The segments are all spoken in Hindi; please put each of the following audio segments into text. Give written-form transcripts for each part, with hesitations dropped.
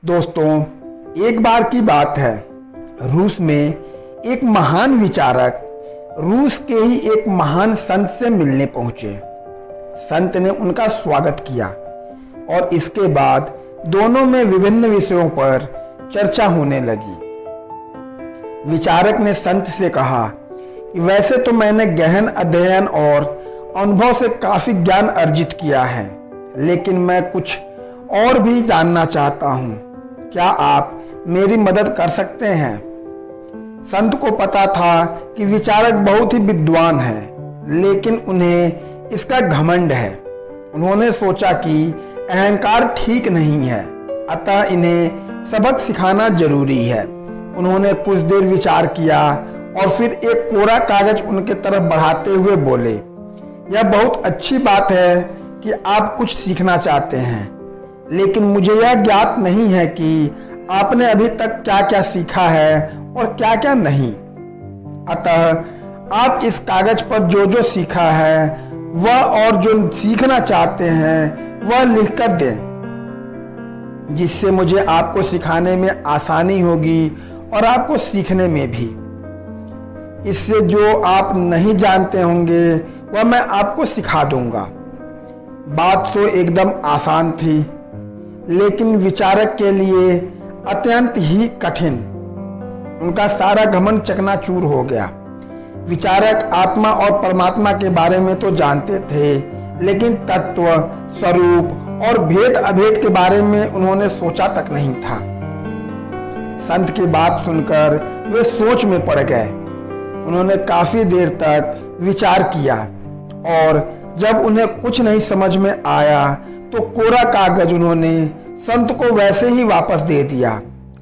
दोस्तों, एक बार की बात है, रूस में एक महान विचारक रूस के ही एक महान संत से मिलने पहुंचे। संत ने उनका स्वागत किया और इसके बाद दोनों में विभिन्न विषयों पर चर्चा होने लगी। विचारक ने संत से कहा कि वैसे तो मैंने गहन अध्ययन और अनुभव से काफी ज्ञान अर्जित किया है, लेकिन मैं कुछ और भी जानना चाहता हूं। क्या आप मेरी मदद कर सकते हैं? संत को पता था कि विचारक बहुत ही विद्वान है, लेकिन उन्हें इसका घमंड है। उन्होंने सोचा कि अहंकार ठीक नहीं है, अतः इन्हें सबक सिखाना जरूरी है। उन्होंने कुछ देर विचार किया और फिर एक कोरा कागज उनके तरफ बढ़ाते हुए बोले, यह बहुत अच्छी बात है कि आप कुछ सीखना चाहते हैं, लेकिन मुझे यह ज्ञात नहीं है कि आपने अभी तक क्या क्या सीखा है और क्या क्या नहीं। अतः आप इस कागज पर जो जो सीखा है वह और जो सीखना चाहते हैं वह लिखकर दें, जिससे मुझे आपको सिखाने में आसानी होगी और आपको सीखने में भी। इससे जो आप नहीं जानते होंगे वह मैं आपको सिखा दूंगा। बात तो एकदम आसान थी, लेकिन विचारक के लिए अत्यंत ही कठिन। उनका सारा घमंड चकनाचूर हो गया। विचारक आत्मा और परमात्मा के बारे में तो जानते थे, लेकिन तत्व, स्वरूप और भेद अभेद के बारे में उन्होंने सोचा तक नहीं था। संत की बात सुनकर वे सोच में पड़ गए। उन्होंने काफी देर तक विचार किया और जब उन्हें कुछ नहीं समझ में आया तो कोरा कागज उन्होंने संत को वैसे ही वापस दे दिया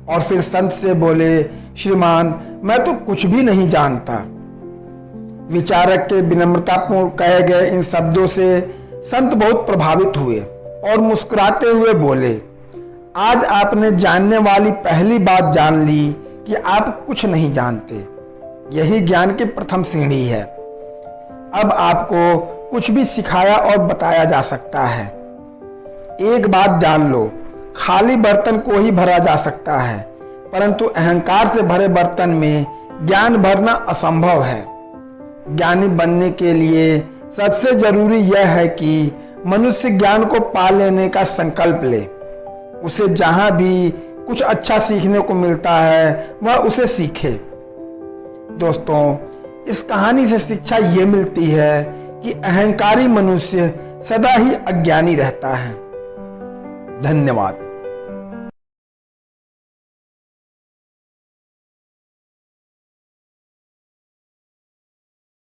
और फिर संत से बोले, श्रीमान, मैं तो कुछ भी नहीं जानता। विचारक के विनम्रतापूर्ण कहे गए इन शब्दों से संत बहुत प्रभावित हुए और मुस्कुराते हुए बोले, आज आपने जानने वाली पहली बात जान ली कि आप कुछ नहीं जानते। यही ज्ञान की प्रथम सीढ़ी है। अब आपको कुछ भी सिखाया और बताया जा सकता है। एक बात जान लो, खाली बर्तन को ही भरा जा सकता है, परंतु अहंकार से भरे बर्तन में ज्ञान भरना असंभव है। ज्ञानी बनने के लिए सबसे जरूरी यह है कि मनुष्य ज्ञान को पा लेने का संकल्प ले। उसे जहां भी कुछ अच्छा सीखने को मिलता है वह उसे सीखे। दोस्तों, इस कहानी से शिक्षा ये मिलती है कि अहंकारी मनुष्य सदा ही अज्ञानी रहता है। धन्यवाद।